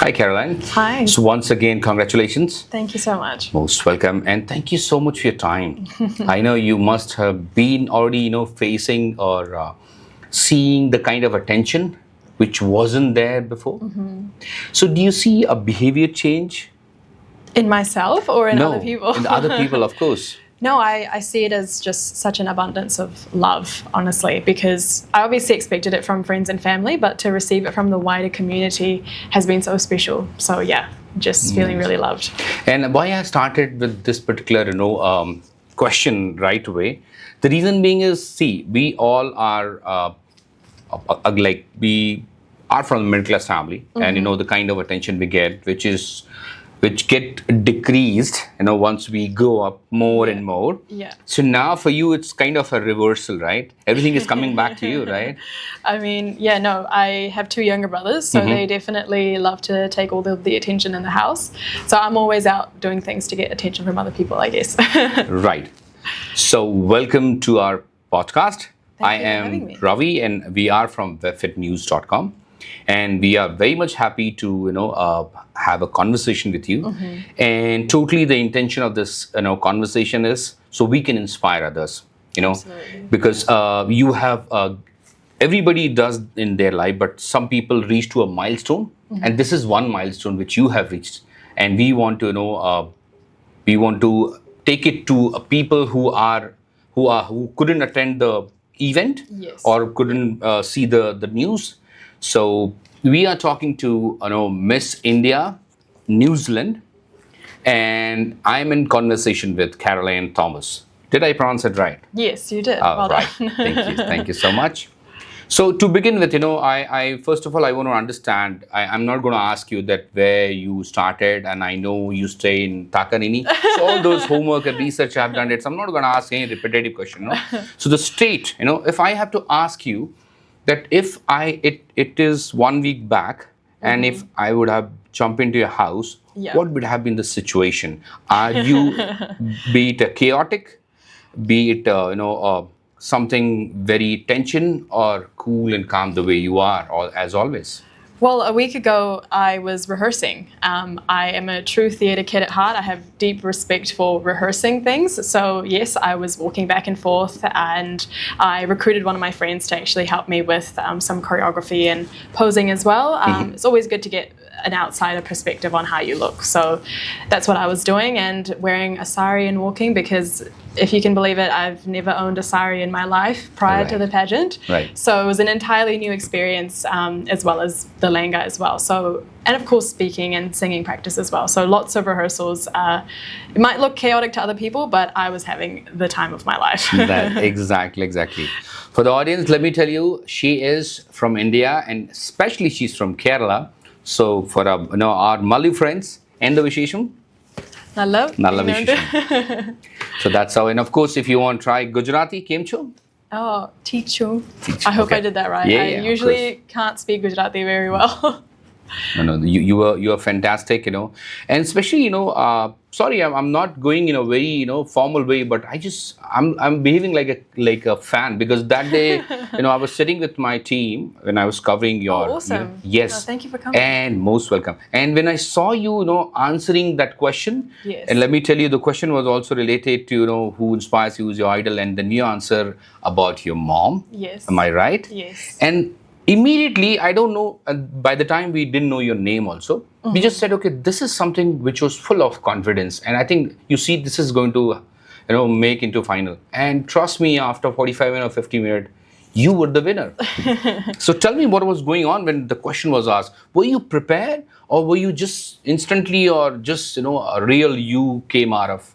Hi, Caroline. Hi. So once again, congratulations. Thank you so much. Most welcome, and thank you so much for your time. I know you must have been already, facing or seeing the kind of attention which wasn't there before. So, do you see a behavior change? In myself or in No, other people? in other people, of course. No, I see it as just such an abundance of love, honestly, because I obviously expected it from friends and family, but to receive it from the wider community has been so special. So yeah, just feeling really loved. And why I started with this particular, question right away. The reason being is, see, we all are we are from a middle class family, and the kind of attention we get, which get decreased, once we grow up more and more. Yeah. So now for you, it's kind of a reversal, right? Everything is coming back to you, right? I mean, yeah, no, I have two younger brothers, so they definitely love to take all the attention in the house. So I'm always out doing things to get attention from other people, I guess. Right. So welcome to our podcast. I Thank you for having am me. Ravi, and we are from webfitnews.com. And we are very much happy to have a conversation with you. And totally the intention of this conversation is so we can inspire others. Absolutely. Because you have everybody does in their life, but some people reach to a milestone, and this is one milestone which you have reached. And we want to we want to take it to people who couldn't attend the event. Yes. Or couldn't see the news. So we are talking to Miss India, New Zealand, and I'm in conversation with Caroline Thomas. Did I pronounce it right? Yes, you did. Oh, Well right. done. Thank you so much. So to begin with, I first of all I want to understand. I'm not going to ask you that where you started, and I know you stay in Takanini. So all those homework and research I've done it. So I'm not going to ask any repetitive question. So the state, if I have to ask you that if it is 1 week back, and if I would have jumped into your house, Yeah. what would have been the situation? Are you, be it a chaotic, be it something very tension, or cool and calm the way you are, as always? Well, a week ago, I was rehearsing. I am a true theatre kid at heart. I have deep respect for rehearsing things. So, yes, I was walking back and forth, and I recruited one of my friends to actually help me with some choreography and posing as well. It's always good to get an outsider perspective on how you look. So that's what I was doing, and wearing a sari and walking, because if you can believe it, I've never owned a sari in my life prior to the pageant. Right. So it was an entirely new experience, as well as the lenga as well. So, and of course speaking and singing practice as well. So lots of rehearsals. It might look chaotic to other people, but I was having the time of my life. Exactly. For the audience, let me tell you, she is from India, and especially she's from Kerala. So for our Malu friends, Enda Vishesham. Nalla Vishesham. So that's how. And of course, if you want to try Gujarati, Kemcho. Oh, Tichu. I hope I did that right. Yeah, I of usually can't speak Gujarati very well. No, you were fantastic, and especially, sorry, I'm not going in a very formal way, but I'm behaving like a fan, because that day I was sitting with my team when I was covering your awesome. Yes, Oh, thank you for coming. and most welcome. And when I saw you answering that question, Yes. and let me tell you, the question was also related to who inspires you, who's your idol, and then you answer about your mom. Yes. Am I right? Yes. And immediately, I don't know, by the time we didn't know your name also, we just said, okay, this is something which was full of confidence. And I think, this is going to, make into final. And trust me, after 45 minutes or 50 minutes, you were the winner. So tell me what was going on when the question was asked. Were you prepared, or were you just instantly, or just, a real you came out of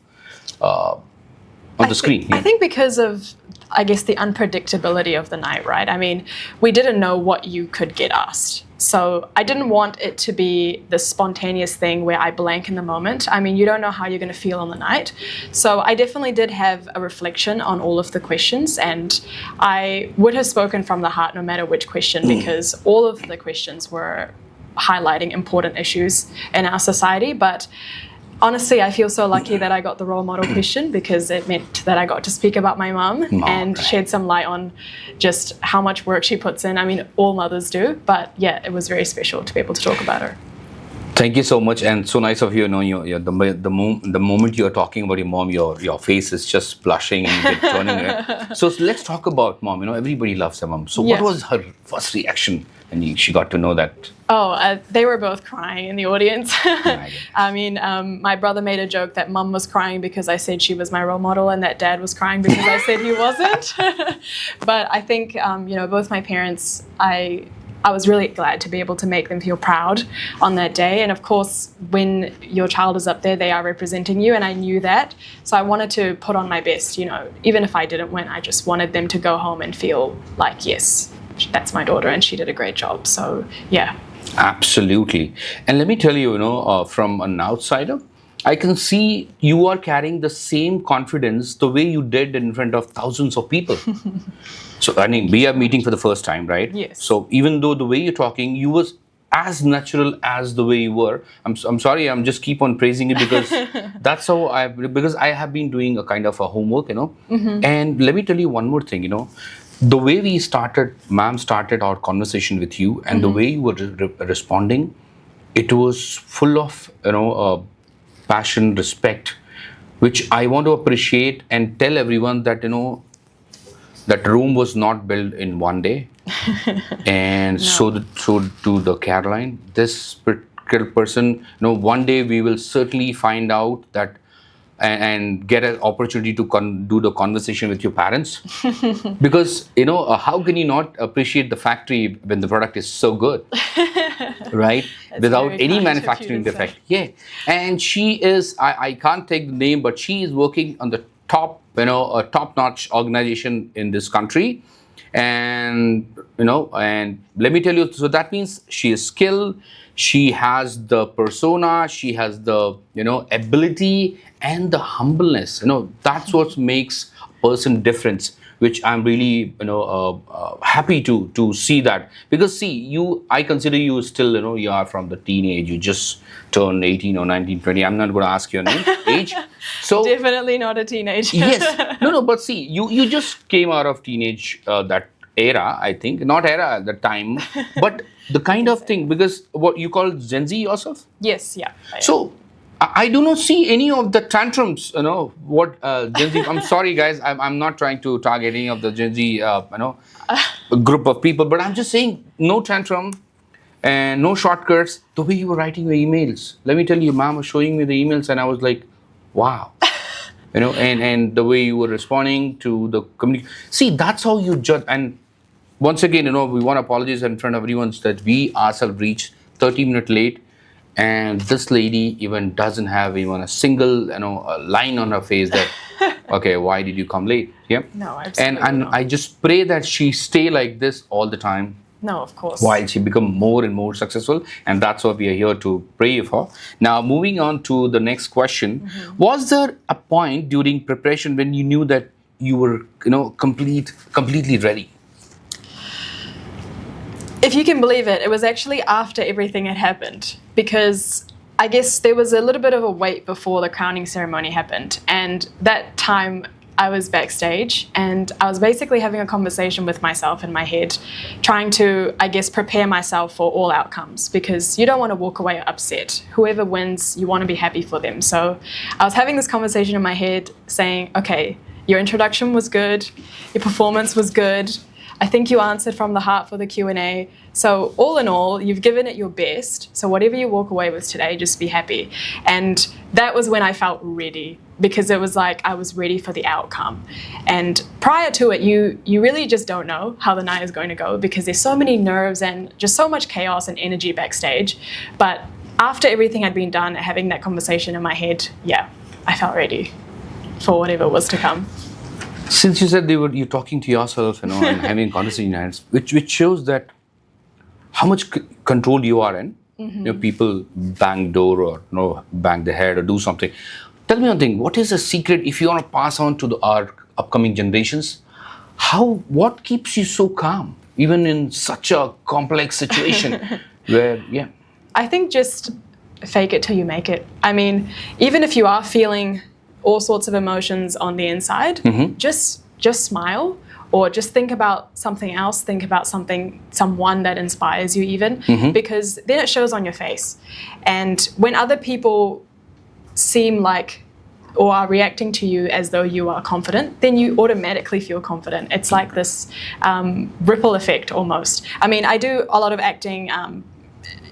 on the screen? I think because of, I guess, the unpredictability of the night, right? I mean, we didn't know what you could get asked. So I didn't want it to be the spontaneous thing where I blank in the moment. I mean, you don't know how you're going to feel on the night. So I definitely did have a reflection on all of the questions, and I would have spoken from the heart no matter which question, because all of the questions were highlighting important issues in our society. But honestly, I feel so lucky that I got the role model question, because it meant that I got to speak about my mum and shed some light on just how much work she puts in. I mean, all mothers do, but yeah, it was very special to be able to talk about her. Thank you so much, and so nice of you. You know, the moment you're talking about your mom, your face is just blushing and turning red. So let's talk about mom. You know, everybody loves their mom. So what Yes. was her first reaction when she got to know that? Oh, they were both crying in the audience. Right. I mean, my brother made a joke that mum was crying because I said she was my role model and that dad was crying because I said he wasn't. But I think, both my parents, I was really glad to be able to make them feel proud on that day. And of course, when your child is up there, they are representing you, and I knew that. So I wanted to put on my best, even if I didn't win, I just wanted them to go home and feel like, yes, that's my daughter and she did a great job. So, yeah. Absolutely. And let me tell you, from an outsider, I can see you are carrying the same confidence the way you did in front of thousands of people. So, I mean, we are meeting for the first time, right? Yes. So, even though the way you're talking, you was as natural as the way you were. I'm sorry, I'm just keep on praising it because that's how because I have been doing a kind of a homework, And let me tell you one more thing, the way ma'am started our conversation with you, and the way you were responding, it was full of, passion, respect, which I want to appreciate and tell everyone that, that room was not built in one day. And so to the Caroline, this particular person, one day we will certainly find out that and get an opportunity to do the conversation with your parents. Because, how can you not appreciate the factory when the product is so good? Right? Without very any kind of you manufacturing to say. defect. Yeah. And she is, I can't take the name, but she is working on the top, a top-notch organization in this country. And, and let me tell you, so that means she is skilled, she has the persona, she has the, ability and the humbleness. That's what makes a person difference, which I'm really, happy to see that. Because see, I consider you still, you are from the teenage, you just turned 18 or 19, 20. I'm not going to ask your age. So Definitely not a teenager. yes, no, but see, you just came out of teenage, that era, I think, not era at the time, but the kind of thing, because what you call Gen Z yourself. Yes, yeah. I am. So I do not see any of the tantrums, what Gen Z. I'm sorry, guys. I'm not trying to target any of the Gen Z, group of people, but I'm just saying no tantrum and no shortcuts. The way you were writing your emails, let me tell you, ma'am was showing me the emails, and I was like, wow. And the way you were responding to the community. See, that's how you judge. And once again, we want to apologize in front of everyone that we ourselves reached 30 minutes late, and this lady even doesn't have even a single, a line on her face that, okay, why did you come late? Yeah. No, absolutely And not. I just pray that she stay like this all the time, No, of course. while she become more and more successful, and that's what we are here to pray for. Now, moving on to the next question, was there a point during preparation when you knew that you were, completely ready? If you can believe it, it was actually after everything had happened, because I guess there was a little bit of a wait before the crowning ceremony happened. And that time I was backstage and I was basically having a conversation with myself in my head, trying to, I guess, prepare myself for all outcomes, because you don't want to walk away upset. Whoever wins, you want to be happy for them. So I was having this conversation in my head saying, okay, your introduction was good, your performance was good, I think you answered from the heart for the Q&A. So all in all, you've given it your best. So whatever you walk away with today, just be happy. And that was when I felt ready, because it was like I was ready for the outcome. And prior to it, you really just don't know how the night is going to go, because there's so many nerves and just so much chaos and energy backstage. But after everything had been done, having that conversation in my head, yeah, I felt ready for whatever was to come. Since you said you're talking to yourself, and having conversation in your hands, which shows that how much control you are in. People bang door or bang the head or do something. Tell me one thing. What is the secret if you want to pass on to our upcoming generations? What keeps you so calm, even in such a complex situation? Where I think just fake it till you make it. I mean, even if you are feeling all sorts of emotions on the inside, just just smile, or just think about something else, think about someone that inspires you even, because then it shows on your face. And when other people seem like or are reacting to you as though you are confident, then you automatically feel confident. It's like this ripple effect almost. I mean, I do a lot of acting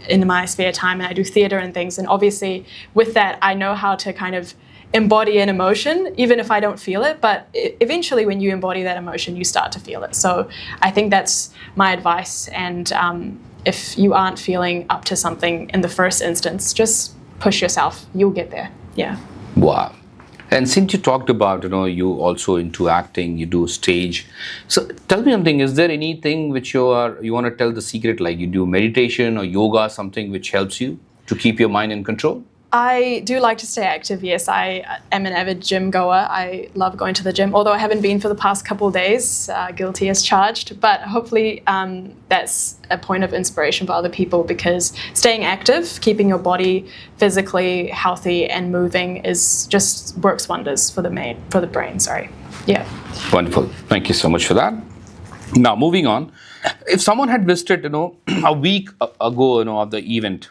in my spare time, and I do theatre and things, and obviously with that I know how to kind of embody an emotion even if I don't feel it, but eventually when you embody that emotion you start to feel it. So I think that's my advice, and if you aren't feeling up to something in the first instance, just push yourself, you'll get there. Yeah. Wow. And since you talked about, you also into acting, you do stage. So tell me something, is there anything which you want to tell the secret, like you do meditation or yoga, something which helps you to keep your mind in control? I do like to stay active, yes. I am an avid gym goer. I love going to the gym, although I haven't been for the past couple of days, guilty as charged. But hopefully that's a point of inspiration for other people, because staying active, keeping your body physically healthy and moving just works wonders for the brain. Yeah. Wonderful. Thank you so much for that. Now, moving on. If someone had visited, a week ago, of the event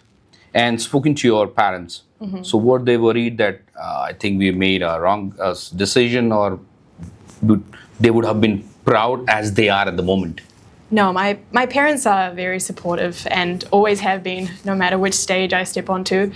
and spoken to your parents, so were they worried that I think we made a wrong decision, or they would have been proud as they are at the moment? No, my parents are very supportive and always have been, no matter which stage I step onto.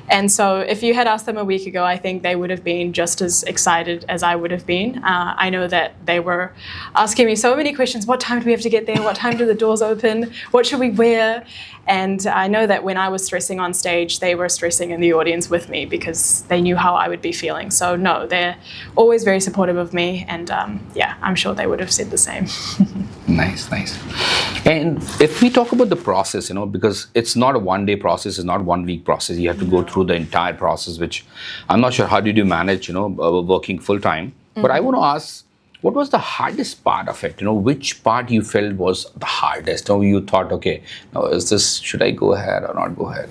And so if you had asked them a week ago, I think they would have been just as excited as I would have been. I know that they were asking me so many questions. What time do we have to get there? What time do the doors open? What should we wear? And I know that when I was stressing on stage, they were stressing in the audience with me, because they knew how I would be feeling. So no, they're always very supportive of me. And yeah, I'm sure they would have said the same. Nice. And if we talk about the process, because it's not a one-day process, it's not a one-week process. You have to go through the entire process, which I'm not sure how did you manage, working full-time. But I want to ask, what was the hardest part of it? Which part you felt was the hardest? You thought, okay, now should I go ahead or not go ahead?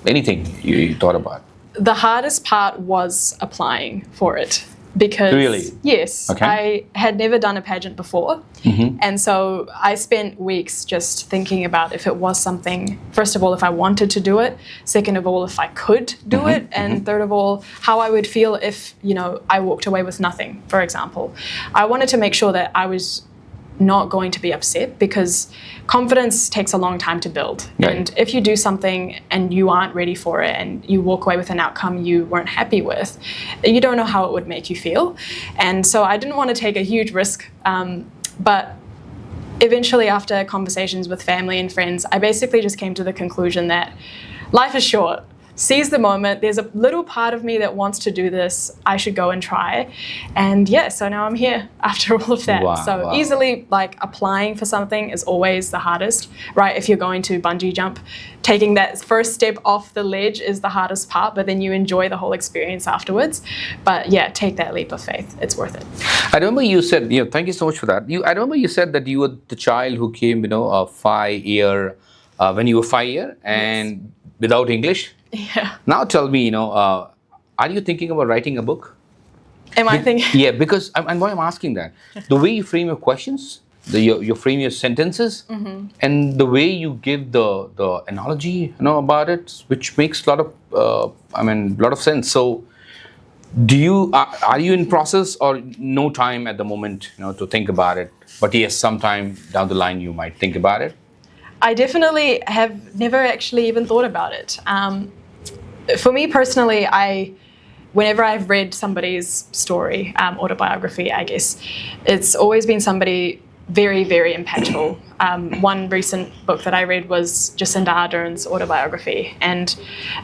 Anything you thought about? The hardest part was applying for it. Because really? Yes, okay. I had never done a pageant before, and so I spent weeks just thinking about if it was something, first of all, if I wanted to do it, second of all, if I could do it, and third of all, how I would feel if, I walked away with nothing, for example. I wanted to make sure that I was not going to be upset, because confidence takes a long time to build. Right. And if you do something and you aren't ready for it and you walk away with an outcome you weren't happy with, you don't know how it would make you feel. And so I didn't want to take a huge risk, but eventually, after conversations with family and friends, I basically just came to the conclusion that life is short. Seize the moment. There's a little part of me that wants to do this. I should go and try. And yeah, so now I'm here after all of that. Wow. Easily, applying for something is always the hardest, right? If you're going to bungee jump, taking that first step off the ledge is the hardest part, but then you enjoy the whole experience afterwards. But yeah, take that leap of faith. It's worth it. I remember you said, thank you so much for that. I remember you said that you were the child who came, a 5 year, when you were 5 year and without English. Yeah. Now tell me, are you thinking about writing a book? Am I thinking? Yeah, because, and why I'm asking that, the way you frame your questions, you frame your sentences, and the way you give the analogy, about it, which makes a lot of sense. So, are you in process, or no time at the moment, to think about it? But yes, sometime down the line you might think about it. I definitely have never actually even thought about it. For me personally, whenever I've read somebody's story, autobiography, I guess, it's always been somebody very, very impactful. One recent book that I read was Jacinda Ardern's autobiography, and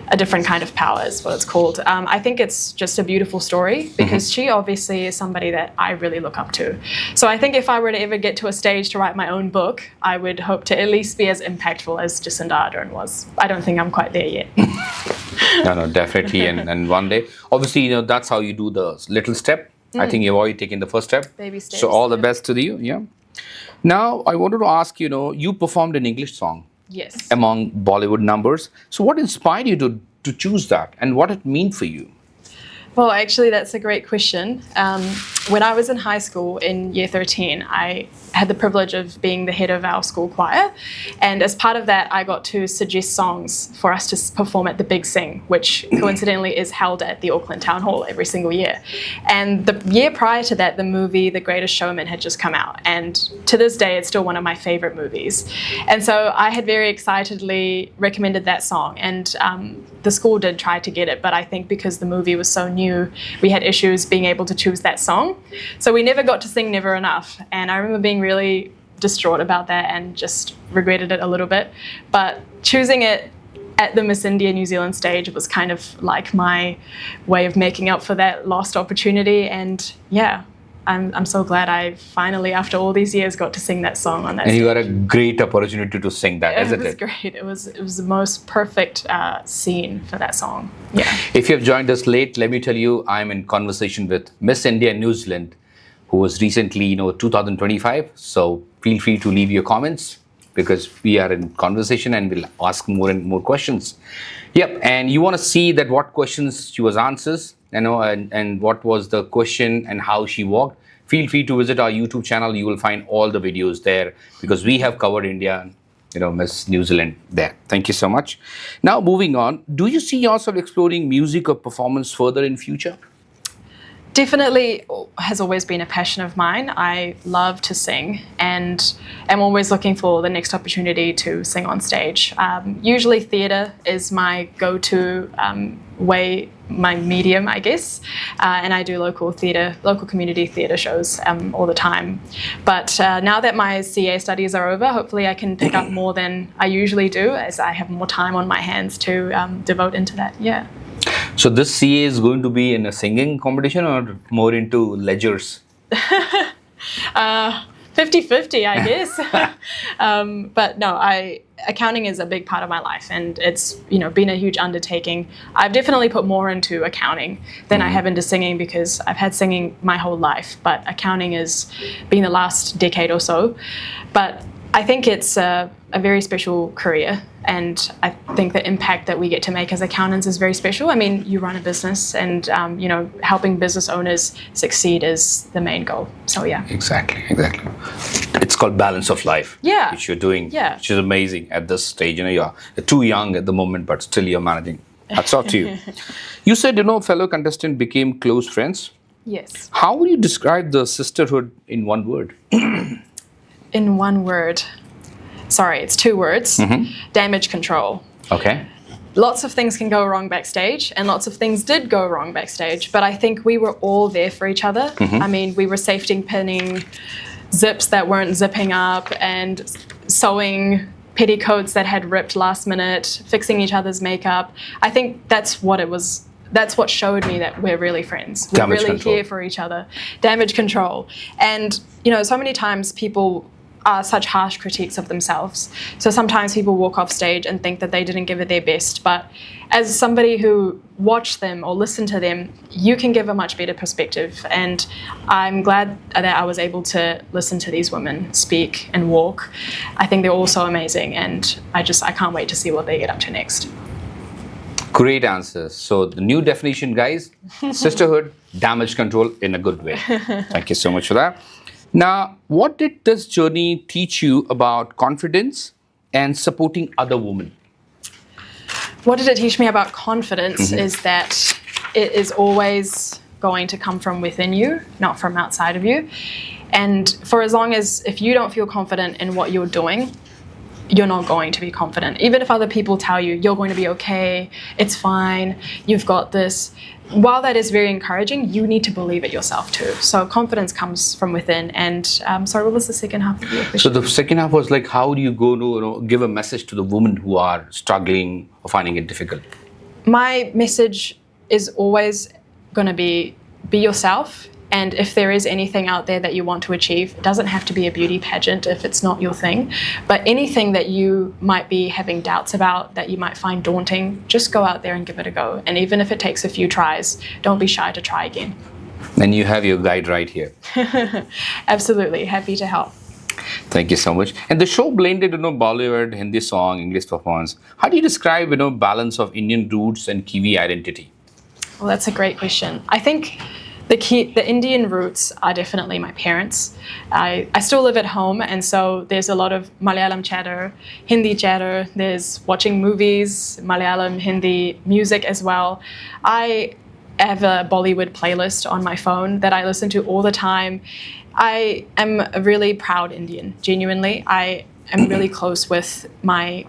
A Different Kind of Power is what it's called. I think it's just a beautiful story, because she obviously is somebody that I really look up to. So I think if I were to ever get to a stage to write my own book, I would hope to at least be as impactful as Jacinda Ardern was. I don't think I'm quite there yet. No, definitely. And one day, obviously, that's how you do the little step. I think you've already taken the first step. Baby steps. So all the best to you. Yeah. Now, I wanted to ask, you performed an English song. Yes. Among Bollywood numbers. So what inspired you to choose that, and what it mean for you? Well, actually, that's a great question. when I was in high school in year 13, I had the privilege of being the head of our school choir. And as part of that, I got to suggest songs for us to perform at the Big Sing, which coincidentally is held at the Auckland Town Hall every single year. And the year prior to that, the movie The Greatest Showman had just come out. And to this day, it's still one of my favorite movies. And so I had very excitedly recommended that song. And the school did try to get it, but I think because the movie was so new, we had issues being able to choose that song. So we never got to sing Never Enough. And I remember being really distraught about that and just regretted it a little bit. But choosing it at the Miss India New Zealand stage was kind of like my way of making up for that lost opportunity. And yeah, I'm so glad I finally, after all these years, got to sing that song on that And stage. you got a great opportunity to sing that, isn't it? It was great. It was the most perfect scene for that song. Yeah. If you have joined us late, let me tell you, I'm in conversation with Miss India New Zealand, who was recently, 2025. So feel free to leave your comments because we are in conversation and we'll ask more and more questions. Yep, and you want to see that what questions she was answers, and what was the question and how she walked. Feel free to visit our YouTube channel. You will find all the videos there because we have covered India, Miss New Zealand there. Thank you so much. Now moving on, do you see yourself exploring music or performance further in future? Definitely has always been a passion of mine. I love to sing and am always looking for the next opportunity to sing on stage. Usually theatre is my go-to way, my medium, I guess. And I do local community theatre shows all the time. But now that my CA studies are over, hopefully I can pick up more than I usually do as I have more time on my hands to devote into that. Yeah. So this CA is going to be in a singing competition or more into ledgers? 50-50, I guess. But no, accounting is a big part of my life, and it's been a huge undertaking. I've definitely put more into accounting than I have into singing because I've had singing my whole life, but accounting has been the last decade or so. But I think it's a very special career, and I think the impact that we get to make as accountants is very special. I mean, you run a business, and helping business owners succeed is the main goal. So yeah. Exactly. It's called balance of life. Yeah. Which you're doing. Yeah. Which is amazing at this stage. You're too young at the moment, but still you're managing. Hats off to you. You said fellow contestant became close friends. Yes. How would you describe the sisterhood in one word? In one word. Sorry, it's two words. Damage control. Okay. Lots of things can go wrong backstage, and lots of things did go wrong backstage, but I think we were all there for each other. I mean, we were safety pinning zips that weren't zipping up and sewing petticoats that had ripped last minute, fixing each other's makeup. I think that's what it was. That's what showed me that we're really friends. We're Damage really control. here for each other. Damage control. And, so many times people are such harsh critiques of themselves. So sometimes people walk off stage and think that they didn't give it their best. But as somebody who watched them or listened to them, you can give a much better perspective. And I'm glad that I was able to listen to these women speak and walk. I think they're all so amazing. And I can't wait to see what they get up to next. Great answers. So the new definition, guys, sisterhood, damage control in a good way. Thank you so much for that. Now, what did this journey teach you about confidence and supporting other women? What did it teach me about confidence is that it is always going to come from within you, not from outside of you. And for as long as if you don't feel confident in what you're doing, you're not going to be confident. Even if other people tell you, you're going to be okay, it's fine, you've got this. While that is very encouraging, you need to believe it yourself too. So confidence comes from within. And sorry, what was the second half of your question? So the second half was like, how do you go to give a message to the women who are struggling or finding it difficult? My message is always going to be yourself. And if there is anything out there that you want to achieve, it doesn't have to be a beauty pageant if it's not your thing. But anything that you might be having doubts about, that you might find daunting, just go out there and give it a go. And even if it takes a few tries, don't be shy to try again. And you have your guide right here. Absolutely. Happy to help. Thank you so much. And the show blended, Bollywood, Hindi song, English performance. How do you describe, balance of Indian roots and Kiwi identity? Well, that's a great question. I think The Indian roots are definitely my parents. I still live at home, and so there's a lot of Malayalam chatter, Hindi chatter. There's watching movies, Malayalam, Hindi music as well. I have a Bollywood playlist on my phone that I listen to all the time. I am a really proud Indian, genuinely. I am really close with my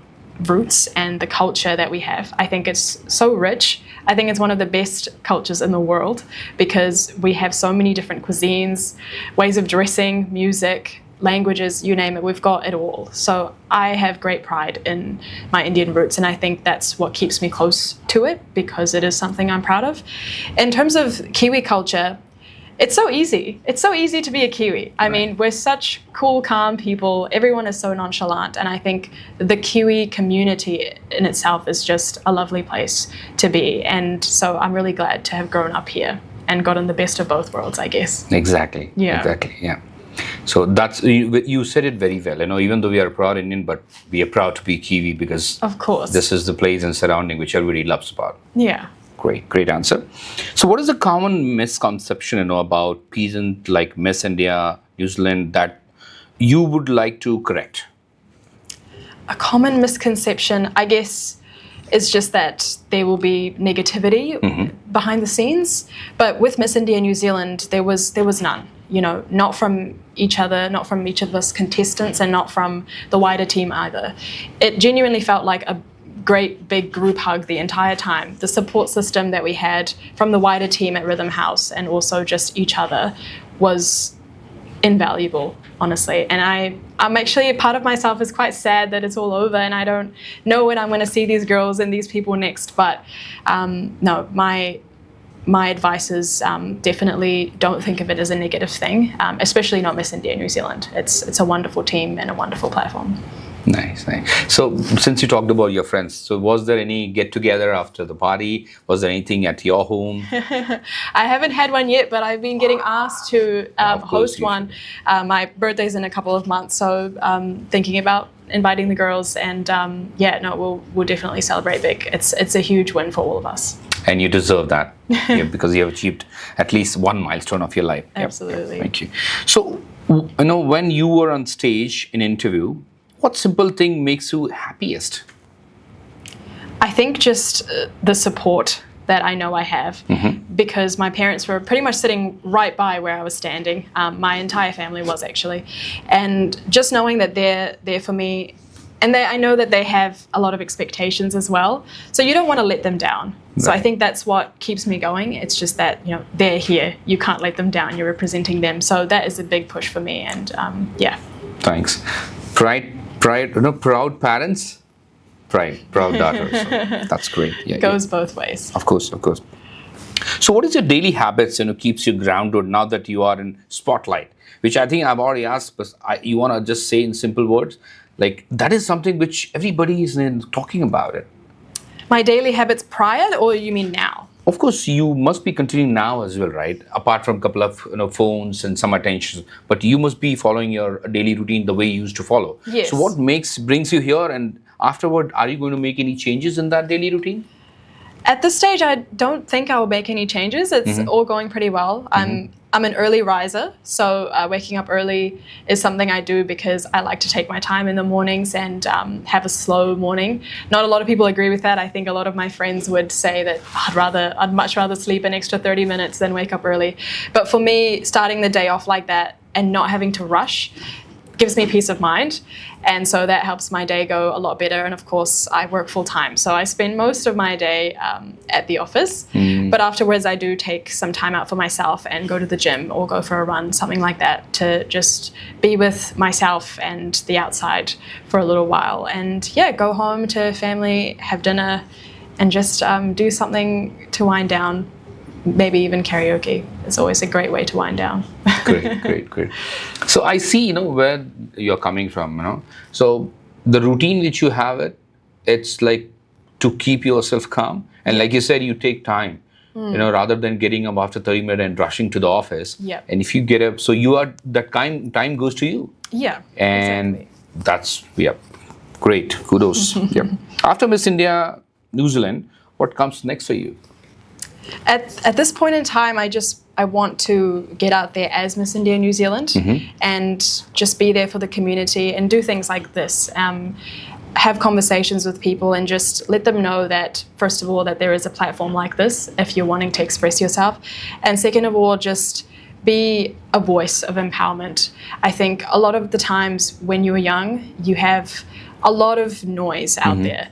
roots and the culture that we have. I think it's so rich. I think it's one of the best cultures in the world because we have so many different cuisines, ways of dressing, music, languages, you name it, we've got it all. So I have great pride in my Indian roots, and I think that's what keeps me close to it because it is something I'm proud of. In terms of Kiwi culture, it's so easy. It's so easy to be a Kiwi. I mean, we're such cool, calm people. Everyone is so nonchalant. And I think the Kiwi community in itself is just a lovely place to be. And so I'm really glad to have grown up here and gotten the best of both worlds, I guess. Exactly. Yeah. Exactly. Yeah. So that's, you said it very well. Even though we are proud Indian, but we are proud to be Kiwi because of course this is the place and surrounding which everybody loves about. Yeah. Great answer. So what is the common misconception, about peasant like Miss India, New Zealand that you would like to correct? A common misconception, I guess, is just that there will be negativity behind the scenes. But with Miss India New Zealand, there was none. Not from each other, not from each of us contestants, and not from the wider team either. It genuinely felt like a great big group hug the entire time. The support system that we had from the wider team at Rhythm House and also just each other was invaluable, honestly. And I'm actually, a part of myself is quite sad that it's all over and I don't know when I'm going to see these girls and these people next. But no, my advice is definitely don't think of it as a negative thing, especially not Miss India New Zealand. It's a wonderful team and a wonderful platform. Nice. So since you talked about your friends, so was there any get together after the party? Was there anything at your home? I haven't had one yet, but I've been getting asked to host one. My birthday's in a couple of months, so thinking about inviting the girls, and we'll definitely celebrate big. It's a huge win for all of us. And you deserve that because you have achieved at least one milestone of your life. Absolutely. Yep. Thank you. So, when you were on stage in interview, what simple thing makes you happiest? I think just the support that I know I have, because my parents were pretty much sitting right by where I was standing. My entire family was actually. And just knowing that they're there for me, and I know that they have a lot of expectations as well. So you don't want to let them down. Right. So I think that's what keeps me going. It's just that, they're here. You can't let them down. You're representing them. So that is a big push for me. And Thanks. Proud parents, proud daughters. So that's great. Yeah, it goes both ways. Of course. So what is your daily habits, keeps you grounded now that you are in spotlight? Which I think I've already asked, but you want to just say in simple words, like that is something which everybody is talking about it. My daily habits prior, or you mean now? Of course, you must be continuing now as well, right? Apart from a couple of phones and some attention, but you must be following your daily routine the way you used to follow. Yes. So what brings you here, and afterward, are you going to make any changes in that daily routine? At this stage, I don't think I will make any changes. It's all going pretty well. I'm an early riser, so waking up early is something I do because I like to take my time in the mornings and have a slow morning. Not a lot of people agree with that. I think a lot of my friends would say that I'd much rather sleep an extra 30 minutes than wake up early. But for me, starting the day off like that and not having to rush gives me peace of mind. And so that helps my day go a lot better. And of course, I work full time. So I spend most of my day at the office. But afterwards, I do take some time out for myself and go to the gym or go for a run, something like that, to just be with myself and the outside for a little while. And go home to family, have dinner, and just do something to wind down. Maybe even karaoke. It's always a great way to wind down. Great. So I see, where you're coming from, So the routine which you have it's like to keep yourself calm. And like you said, you take time, rather than getting up after 30 minutes and rushing to the office. Yeah. And if you get up, so that time goes to you. Yeah. And exactly. That's, great. Kudos. After Miss India, New Zealand, what comes next for you? At this point in time, I just I want to get out there as Miss India New Zealand and just be there for the community and do things like this. Have conversations with people and just let them know that, first of all, that there is a platform like this if you're wanting to express yourself. And second of all, just be a voice of empowerment. I think a lot of the times when you're young, you have a lot of noise out there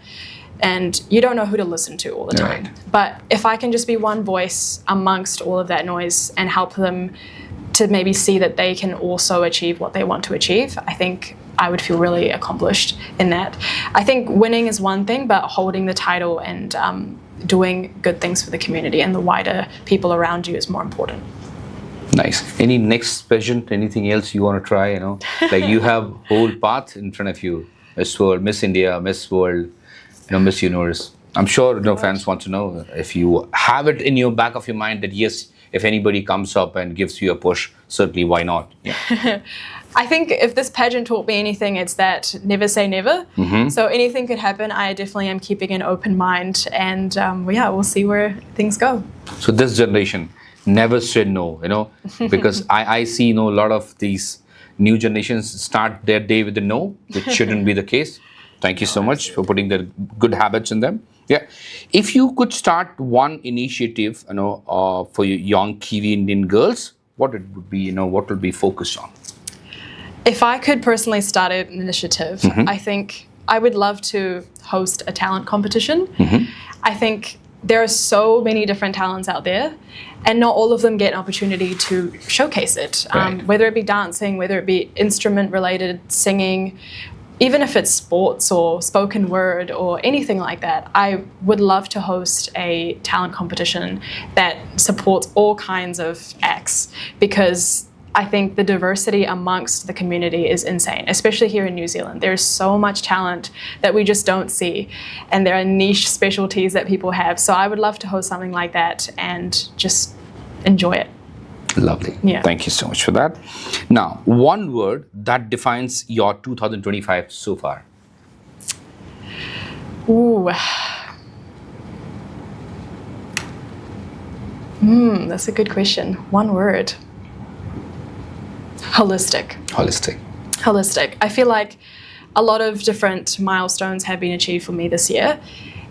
and you don't know who to listen to all the time. Right. But if I can just be one voice amongst all of that noise and help them to maybe see that they can also achieve what they want to achieve, I think I would feel really accomplished in that. I think winning is one thing, but holding the title and doing good things for the community and the wider people around you is more important. Nice. Any next pageant, anything else you want to try, Like you have whole path in front of you. Miss World, Miss India, Miss World, Miss Universe. I'm sure fans want to know if you have it in your back of your mind that yes, if anybody comes up and gives you a push, certainly why not? Yeah. I think if this pageant taught me anything, it's that never say never. So anything could happen. I definitely am keeping an open mind, and we'll see where things go. So this generation never said no, because I see a lot of these new generations start their day with a no, which shouldn't be the case. Thank you so much for putting the good habits in them. Yeah. If you could start one initiative, for your young Kiwi Indian girls, what it would be, what would be focused on? If I could personally start an initiative, I think I would love to host a talent competition. I think there are so many different talents out there, and not all of them get an opportunity to showcase it, Right. whether it be dancing, whether it be instrument-related, singing, even if it's sports or spoken word or anything like that. I would love to host a talent competition that supports all kinds of acts, because I think the diversity amongst the community is insane, especially here in New Zealand. There's so much talent that we just don't see, and there are niche specialties that people have. So I would love to host something like that and just enjoy it. Lovely. Yeah. Thank you so much for that. Now, one word that defines your 2025 so far. Ooh. That's a good question. One word. Holistic. Holistic. I feel like a lot of different milestones have been achieved for me this year.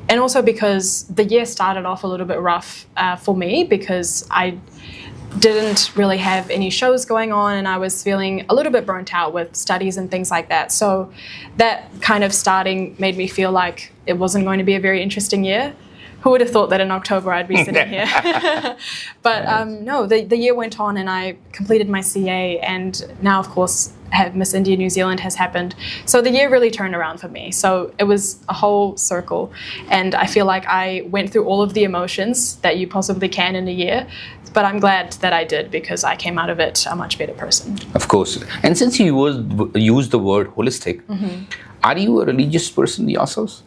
And also because the year started off a little bit rough for me, because I didn't really have any shows going on and I was feeling a little bit burnt out with studies and things like that. So that kind of starting made me feel like it wasn't going to be a very interesting year. Who would have thought that in October I'd be sitting here? But no, the year went on and I completed my CA, and now, of course, Miss India New Zealand has happened. So the year really turned around for me. So it was a whole circle, and I feel like I went through all of the emotions that you possibly can in a year. But I'm glad that I did, because I came out of it a much better person. Of course. And since you used the word holistic, are you a religious person yourself?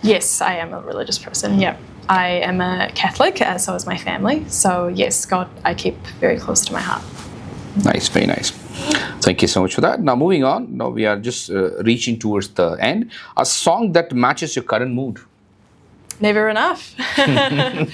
Yes, I am a religious person, yeah. I am a Catholic, so is my family. So yes, God, I keep very close to my heart. Nice, very nice. Thank you so much for that. Now, moving on. Now we are just reaching towards the end. A song that matches your current mood. Never enough. I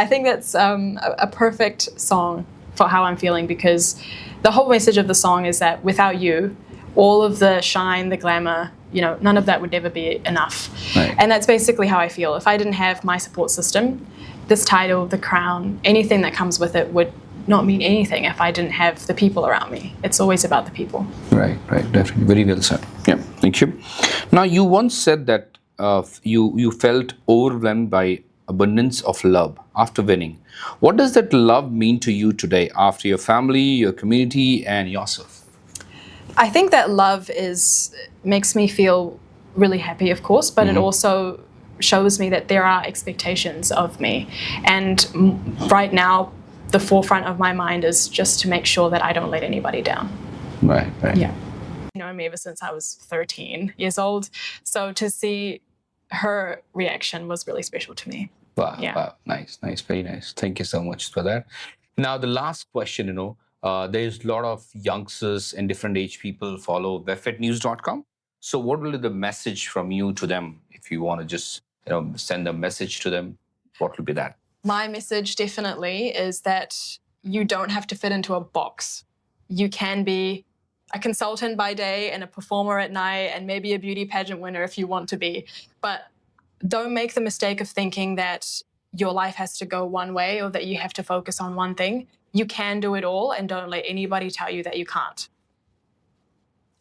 think that's a perfect song for how I'm feeling, because the whole message of the song is that without you, all of the shine, the glamour, none of that would ever be enough. Right. And that's basically how I feel. If I didn't have my support system, this title, the crown, anything that comes with it would not mean anything if I didn't have the people around me. It's always about the people. Right, definitely. Very well said. Yeah, thank you. Now, you once said that you felt overwhelmed by abundance of love after winning. What does that love mean to you today, after your family, your community, and yourself? I think that love makes me feel really happy, of course, but it also shows me that there are expectations of me. And right now, the forefront of my mind is just to make sure that I don't let anybody down. Right. Yeah. Known me ever since I was 13 years old. So to see her reaction was really special to me. Wow, Yeah. wow. Nice, very nice. Thank you so much for that. Now, the last question, there's a lot of youngsters and different age people follow webfitnews.com. So what will be the message from you to them? If you want to just send a message to them, what will be that? My message definitely is that you don't have to fit into a box. You can be a consultant by day and a performer at night and maybe a beauty pageant winner if you want to be. But don't make the mistake of thinking that your life has to go one way or that you have to focus on one thing. You can do it all, and don't let anybody tell you that you can't.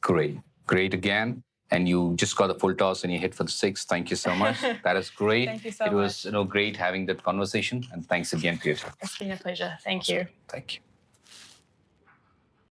Great. Great again. And you just got the full toss and you hit for the 6. Thank you so much. That is great. Thank you so It was much. great having that conversation. And thanks again for your time. It's been a pleasure. Thank you. Thank you.